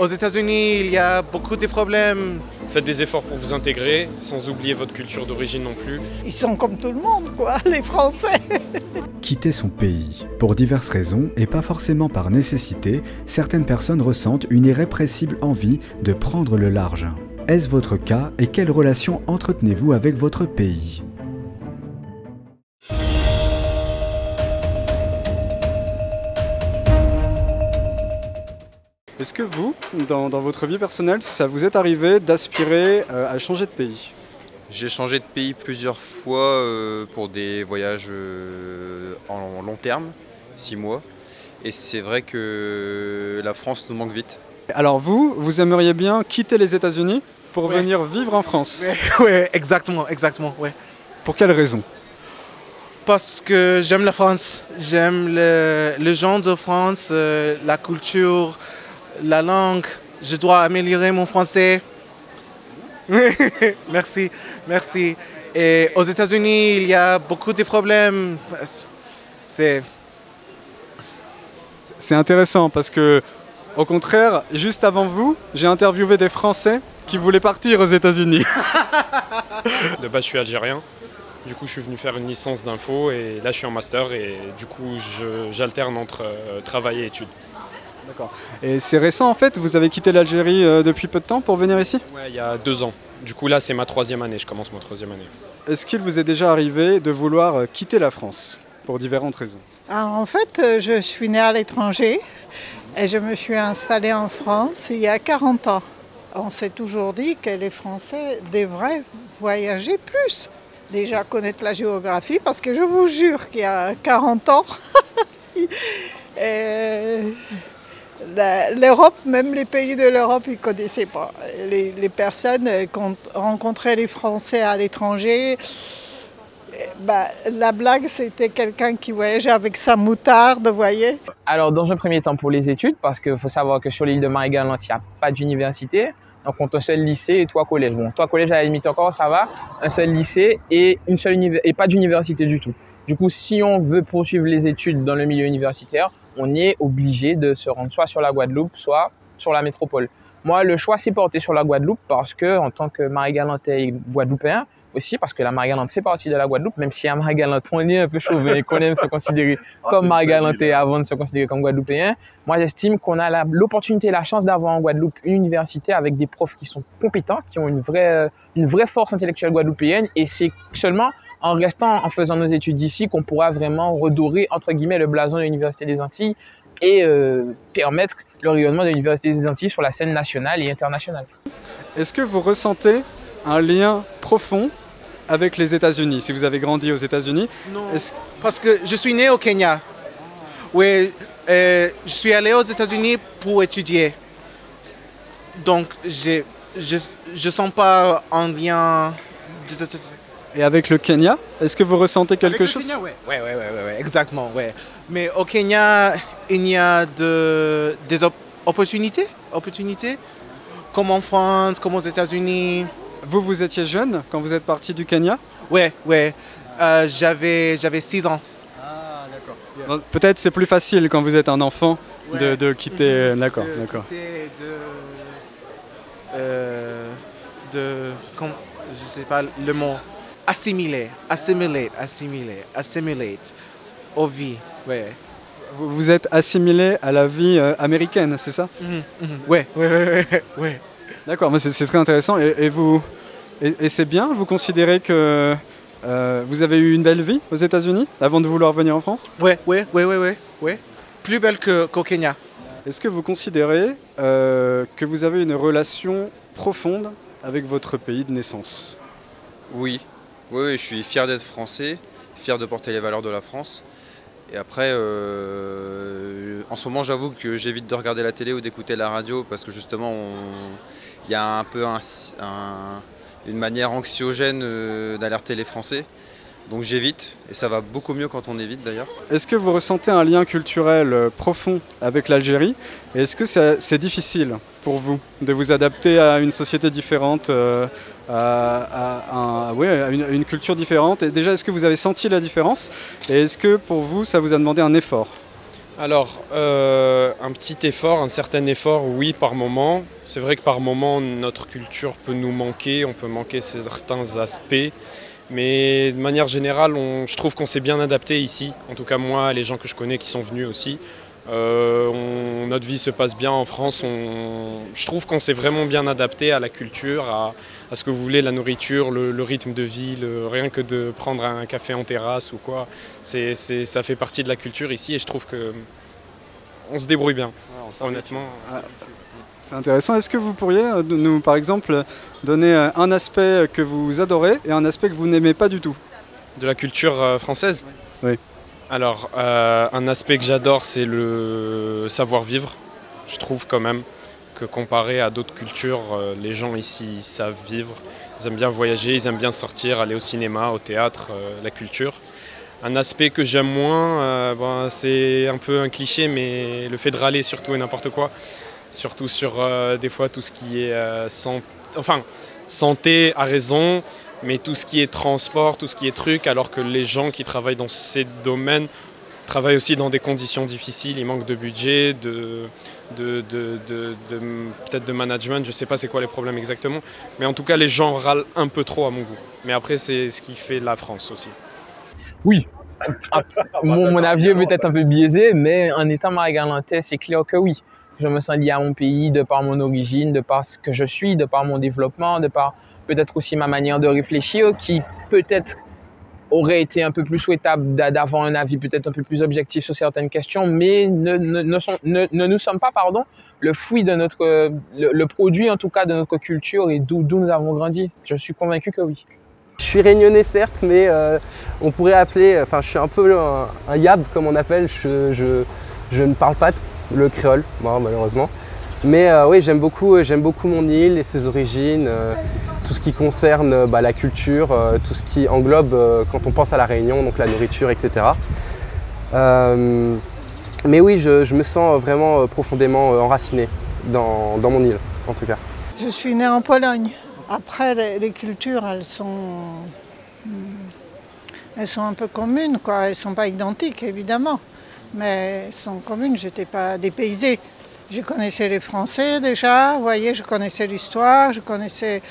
Aux États-Unis, il y a beaucoup de problèmes. Faites des efforts pour vous intégrer, sans oublier votre culture d'origine non plus. Ils sont comme tout le monde, quoi, les Français. Quitter son pays. Pour diverses raisons, et pas forcément par nécessité, certaines personnes ressentent une irrépressible envie de prendre le large. Est-ce votre cas et quelle relation entretenez-vous avec votre pays ? Est-ce que vous, dans votre vie personnelle, ça vous est arrivé d'aspirer à changer de pays ? J'ai changé de pays plusieurs fois pour des voyages en long terme, 6 mois. Et c'est vrai que la France nous manque vite. Alors vous aimeriez bien quitter les États-Unis pour venir vivre en France ? Oui, exactement, ouais. Pour quelle raison ? Parce que j'aime la France, j'aime le genre de France, la culture, la langue. Je dois améliorer mon français. Merci. Et aux États-Unis, il y a beaucoup de problèmes. C'est intéressant parce que, au contraire, juste avant vous, j'ai interviewé des Français qui voulaient partir aux États-Unis. De base, je suis algérien. Du coup, je suis venu faire une licence d'info et là, je suis en master et du coup, j'alterne entre travail et études. D'accord. Et c'est récent en fait, vous avez quitté l'Algérie depuis peu de temps pour venir ici ? Ouais, il y a 2 ans. Du coup, là, c'est ma 3e année, je commence ma 3e année. Est-ce qu'il vous est déjà arrivé de vouloir quitter la France pour différentes raisons ? Alors, en fait, je suis née à l'étranger et je me suis installée en France il y a 40 ans. On s'est toujours dit que les Français devraient voyager plus. Déjà connaître la géographie, parce que je vous jure qu'il y a 40 ans, l'Europe, même les pays de l'Europe, ils ne connaissaient pas. Les personnes, quand rencontraient les Français à l'étranger, la blague, c'était quelqu'un qui voyageait avec sa moutarde, vous voyez. Alors, dans un premier temps, pour les études, parce qu'il faut savoir que sur l'île de Marie-Galante, il n'y a pas d'université. Donc, on a un seul lycée et 3 collèges. Bon, 3 collèges, à la limite encore, ça va. Un seul lycée et pas d'université du tout. Du coup, si on veut poursuivre les études dans le milieu universitaire, on est obligé de se rendre soit sur la Guadeloupe, soit sur la métropole. Moi, le choix s'est porté sur la Guadeloupe parce que, en tant que Marie-Galantais et Guadeloupéen, aussi parce que la Marie-Galante fait partie de la Guadeloupe, même si à Marie-Galante, on est un peu chauvin et qu'on aime se considérer comme Marie-Galantais avant de se considérer comme Guadeloupéen. Moi, j'estime qu'on a l'opportunité et la chance d'avoir en Guadeloupe une université avec des profs qui sont compétents, qui ont une vraie force intellectuelle guadeloupéenne, et c'est seulement en faisant nos études ici qu'on pourra vraiment redorer, entre guillemets, le blason de l'Université des Antilles et permettre le rayonnement de l'Université des Antilles sur la scène nationale et internationale. Est-ce que vous ressentez un lien profond avec les États-Unis, si vous avez grandi aux États-Unis? Non, parce que je suis né au Kenya. Oui, je suis allé aux États-Unis pour étudier. Donc, je sens pas un lien. Et avec le Kenya, est-ce que vous ressentez quelque chose? Oui, exactement. Ouais. Mais au Kenya, il y a des opportunités, comme en France, comme aux États-Unis. Vous étiez jeune quand vous êtes parti du Kenya? Oui. J'avais 6 ans. Ah, d'accord. Peut-être c'est plus facile quand vous êtes un enfant de quitter. D'accord. Je sais pas le mot. Assimilate aux vies. Ouais. Vous êtes assimilé à la vie américaine, c'est ça? Oui. D'accord, mais c'est très intéressant. Et c'est bien, vous considérez que vous avez eu une belle vie aux États-Unis avant de vouloir venir en France? Oui. Plus belle qu'au Kenya. Est-ce que vous considérez que vous avez une relation profonde avec votre pays de naissance? Oui, je suis fier d'être français, fier de porter les valeurs de la France. Et après, en ce moment, j'avoue que j'évite de regarder la télé ou d'écouter la radio parce que justement, il y a un peu une manière anxiogène d'alerter les Français. Donc j'évite, et ça va beaucoup mieux quand on évite d'ailleurs. Est-ce que vous ressentez un lien culturel profond avec l'Algérie? Et est-ce que c'est difficile pour vous de vous adapter à une société différente, à une culture différente? Et déjà, est-ce que vous avez senti la différence? Et est-ce que pour vous, ça vous a demandé un effort? Alors, un petit effort, un certain effort, oui, par moment. C'est vrai que par moment, notre culture peut nous manquer, on peut manquer certains aspects. Mais de manière générale, je trouve qu'on s'est bien adapté ici. En tout cas, moi, les gens que je connais qui sont venus aussi. Notre vie se passe bien en France. Je trouve qu'on s'est vraiment bien adapté à la culture, à ce que vous voulez, la nourriture, le rythme de vie, rien que de prendre un café en terrasse ou quoi. Ça fait partie de la culture ici et je trouve qu'on se débrouille bien, honnêtement. C'est intéressant. Est-ce que vous pourriez nous, par exemple, donner un aspect que vous adorez et un aspect que vous n'aimez pas du tout? De la culture française? Oui. Alors, un aspect que j'adore, c'est le savoir-vivre. Je trouve quand même que comparé à d'autres cultures, les gens ici ils savent vivre. Ils aiment bien voyager, ils aiment bien sortir, aller au cinéma, au théâtre, la culture. Un aspect que j'aime moins, c'est un peu un cliché, mais le fait de râler sur tout et n'importe quoi. Surtout sur des fois tout ce qui est santé à raison, mais tout ce qui est transport, tout ce qui est truc, alors que les gens qui travaillent dans ces domaines travaillent aussi dans des conditions difficiles, il manque de budget, peut-être de management, je ne sais pas c'est quoi les problèmes exactement, mais en tout cas les gens râlent un peu trop à mon goût. Mais après c'est ce qui fait la France aussi. Oui, mon avis est peut-être un peu biaisé, mais en étant Marie-Galantais, c'est clair que oui. Je me sens lié à mon pays de par mon origine, de par ce que je suis, de par mon développement, de par peut-être aussi ma manière de réfléchir qui peut-être aurait été un peu plus souhaitable d'avoir un avis peut-être un peu plus objectif sur certaines questions, mais ne nous sommes pas le fruit de le produit en tout cas de notre culture et d'où nous avons grandi. Je suis convaincu que oui. Je suis réunionnais certes, mais on pourrait appeler, je suis un peu un yab comme on appelle, je ne parle pas le créole, moi, malheureusement. Mais oui, j'aime beaucoup mon île et ses origines, tout ce qui concerne la culture, tout ce qui englobe quand on pense à la Réunion, donc la nourriture, etc. Mais oui, je me sens vraiment profondément enraciné dans mon île, en tout cas. Je suis née en Pologne. Après, les cultures, elles sont un peu communes, quoi. Elles ne sont pas identiques, évidemment. Mais elles sont communes, je n'étais pas dépaysée. Je connaissais les Français déjà, vous voyez, je connaissais l'histoire, je connaissais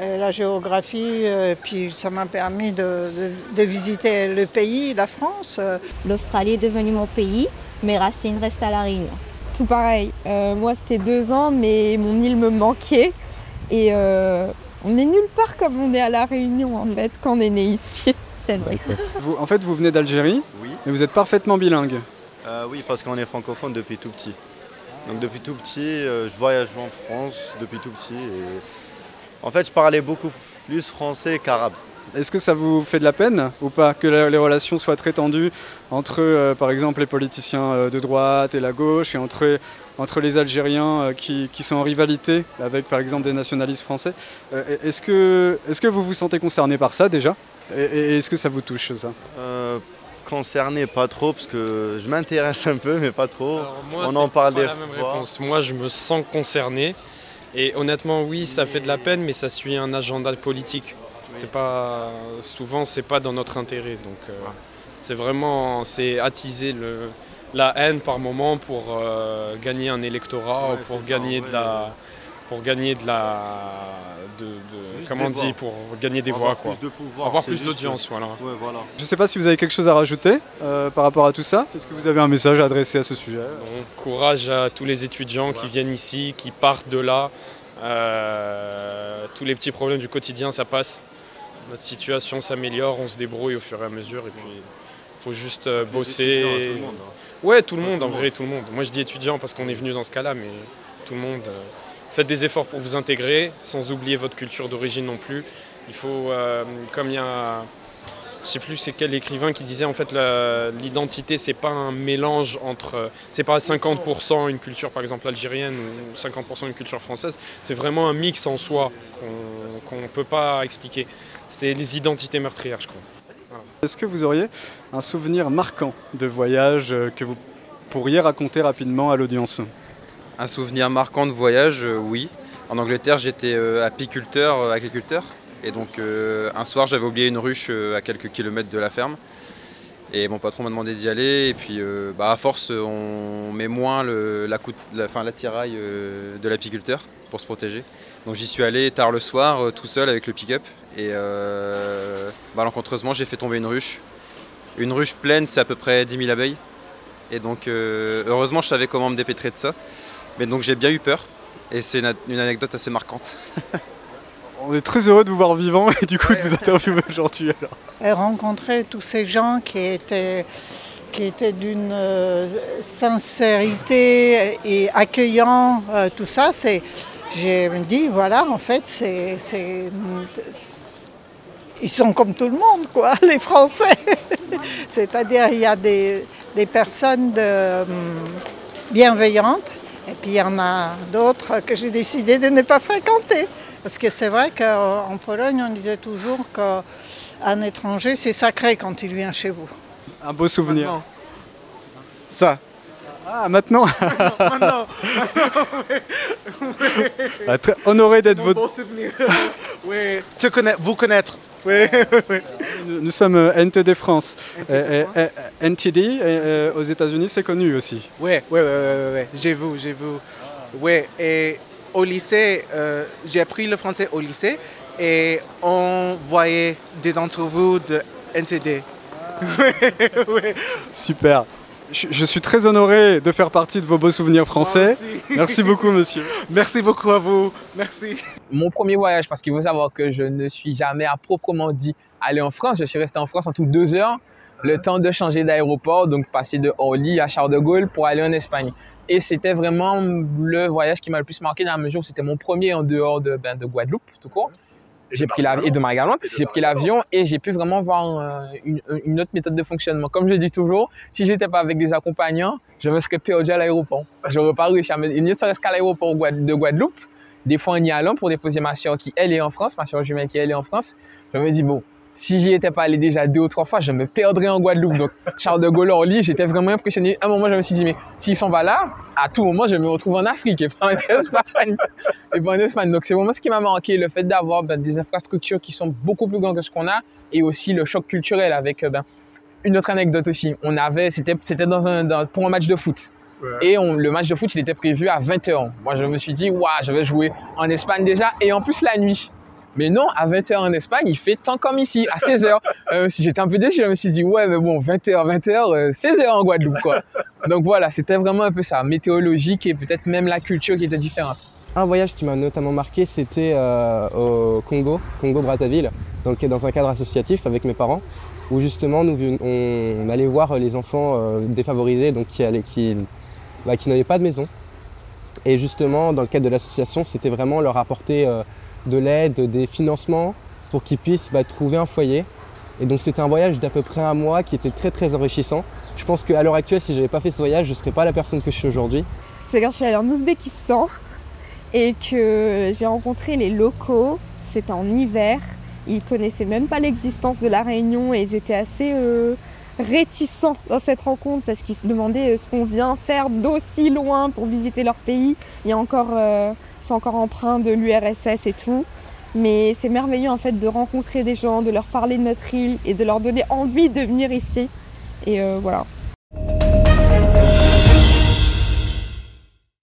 la géographie, et puis ça m'a permis de visiter le pays, la France. L'Australie est devenue mon pays, mes racines restent à La Réunion. Tout pareil, moi c'était 2 ans, mais mon île me manquait. Et on est nulle part comme on est à La Réunion en fait, quand on est né ici. C'est vrai. En fait, vous venez d'Algérie, oui. Et vous êtes parfaitement bilingue. Oui, parce qu'on est francophone depuis tout petit. Donc depuis tout petit, je voyage en France depuis tout petit. Et en fait, je parlais beaucoup plus français qu'arabe. Est-ce que ça vous fait de la peine ou pas que les relations soient très tendues entre, par exemple, les politiciens de droite et la gauche et entre les Algériens qui sont en rivalité avec, par exemple, des nationalistes français? Est-ce que vous vous sentez concerné par ça déjà? Et est-ce que ça vous touche ça? Concerné, pas trop, parce que je m'intéresse un peu, mais pas trop. Alors moi, on en parle des fois. La même réponse. Moi, je me sens concerné. Et honnêtement, oui, ça fait de la peine, mais ça suit un agenda politique. C'est pas, souvent, c'est pas dans notre intérêt. Donc, c'est attiser la haine par moment pour gagner un électorat, ou pour gagner gagner des voix, quoi. Avoir plus d'audience, voilà. Ouais, voilà. Je ne sais pas si vous avez quelque chose à rajouter par rapport à tout ça. Est-ce que vous avez un message à adresser à ce sujet? Courage à tous les étudiants qui viennent ici, qui partent de là. Tous les petits problèmes du quotidien, ça passe. Notre situation s'améliore, on se débrouille au fur et à mesure. Et puis, il faut juste bosser. Tout le monde, hein. Ouais, tout le monde, en vrai, tout le monde. Moi, je dis étudiant parce qu'on est venu dans ce cas-là, mais tout le monde. Faites des efforts pour vous intégrer, sans oublier votre culture d'origine non plus. Il faut, comme il y a, je ne sais plus c'est quel écrivain qui disait en fait l'identité c'est pas un mélange entre, c'est pas 50% une culture par exemple algérienne ou 50% une culture française, c'est vraiment un mix en soi qu'on ne peut pas expliquer. C'était les identités meurtrières, je crois. Voilà. Est-ce que vous auriez un souvenir marquant de voyage que vous pourriez raconter rapidement à l'audience? Un souvenir marquant de voyage, oui. En Angleterre, j'étais agriculteur. Et donc un soir, j'avais oublié une ruche à quelques kilomètres de la ferme. Et mon patron m'a demandé d'y aller. Et puis à force, on met moins l'attirail de l'apiculteur pour se protéger. Donc j'y suis allé tard le soir, tout seul avec le pick-up. Et malencontreusement, j'ai fait tomber une ruche. Une ruche pleine, c'est à peu près 10 000 abeilles. Et donc heureusement, je savais comment me dépêtrer de ça. Mais donc j'ai bien eu peur. Et c'est une anecdote assez marquante. On est très heureux de vous voir vivant et du coup de vous interviewer aujourd'hui. Et rencontrer tous ces gens qui étaient d'une sincérité et accueillant, tout ça, je me dis, voilà, en fait, ils sont comme tout le monde, quoi, les Français. C'est-à-dire, il y a des personnes bienveillantes, et puis il y en a d'autres que j'ai décidé de ne pas fréquenter. Parce que c'est vrai qu'en Pologne, on disait toujours qu'un étranger, c'est sacré quand il vient chez vous. Un beau souvenir. Maintenant. Ça. Ah, maintenant. Maintenant. Ah, très honoré d'être votre... Bon souvenir. Oui, vous connaître. Oui. Nous sommes NTD France. NTD, aux États-Unis, c'est connu aussi. Oui. J'ai vu. Oui, et au lycée, j'ai appris le français au lycée et on voyait des interviews de NTD. Oui. Super. Je suis très honoré de faire partie de vos beaux souvenirs français. Merci beaucoup, monsieur. Merci beaucoup à vous. Merci. Mon premier voyage, parce qu'il faut savoir que je ne suis jamais à proprement dit allé en France. Je suis resté en France en tout 2 heures, le temps de changer d'aéroport, donc passer de Orly à Charles de Gaulle pour aller en Espagne. Et c'était vraiment le voyage qui m'a le plus marqué dans la mesure où c'était mon premier en dehors de Guadeloupe, tout court. J'ai pris l'avion, et de Marie-Galante, j'ai pris l'avion et j'ai pu vraiment voir une autre méthode de fonctionnement. Comme je dis toujours, si je n'étais pas avec des accompagnants, je me serais perdu à l'aéroport. Je n'aurais pas réussi à me... Il ne serait-ce qu'à l'aéroport de Guadeloupe, des fois en y allant pour déposer ma soeur qui, elle, est en France, ma soeur jumelle qui, elle, est en France. Je me dis, bon, si j'y étais pas allé déjà 2 ou 3 fois, je me perdrais en Guadeloupe. Donc, Charles de Gaulle, Orly, j'étais vraiment impressionné. À un moment, je me suis dit, mais s'ils s'en va là, à tout moment, je me retrouve en Afrique et pas en Espagne. Donc, c'est vraiment ce qui m'a manqué, le fait d'avoir des infrastructures qui sont beaucoup plus grandes que ce qu'on a et aussi le choc culturel avec une autre anecdote aussi. C'était pour un match de foot. Ouais. Et le match de foot, il était prévu à 20h. Moi, je me suis dit, waouh, je vais jouer en Espagne déjà et en plus la nuit. Mais non, à 20h en Espagne, il fait tant comme ici, à 16h. J'étais un peu déçu, je me suis dit, ouais, mais bon, 20h, 16h en Guadeloupe, quoi. Donc voilà, c'était vraiment un peu ça, météorologique et peut-être même la culture qui était différente. Un voyage qui m'a notamment marqué, c'était au Congo-Brazzaville, donc dans un cadre associatif avec mes parents, où justement on allait voir les enfants défavorisés, donc qui n'avaient pas de maison. Et justement, dans le cadre de l'association, c'était vraiment leur apporter de l'aide, des financements pour qu'ils puissent trouver un foyer. Et donc c'était un voyage d'à peu près 1 mois qui était très très enrichissant. Je pense qu'à l'heure actuelle, si je n'avais pas fait ce voyage, je ne serais pas la personne que je suis aujourd'hui. C'est quand je suis allée en Ouzbékistan et que j'ai rencontré les locaux. C'était en hiver. Ils ne connaissaient même pas l'existence de la Réunion et ils étaient assez réticents dans cette rencontre parce qu'ils se demandaient ce qu'on vient faire d'aussi loin pour visiter leur pays. Il y a encore... c'est encore empreint de l'URSS et tout. Mais c'est merveilleux en fait de rencontrer des gens, de leur parler de notre île et de leur donner envie de venir ici. Et voilà.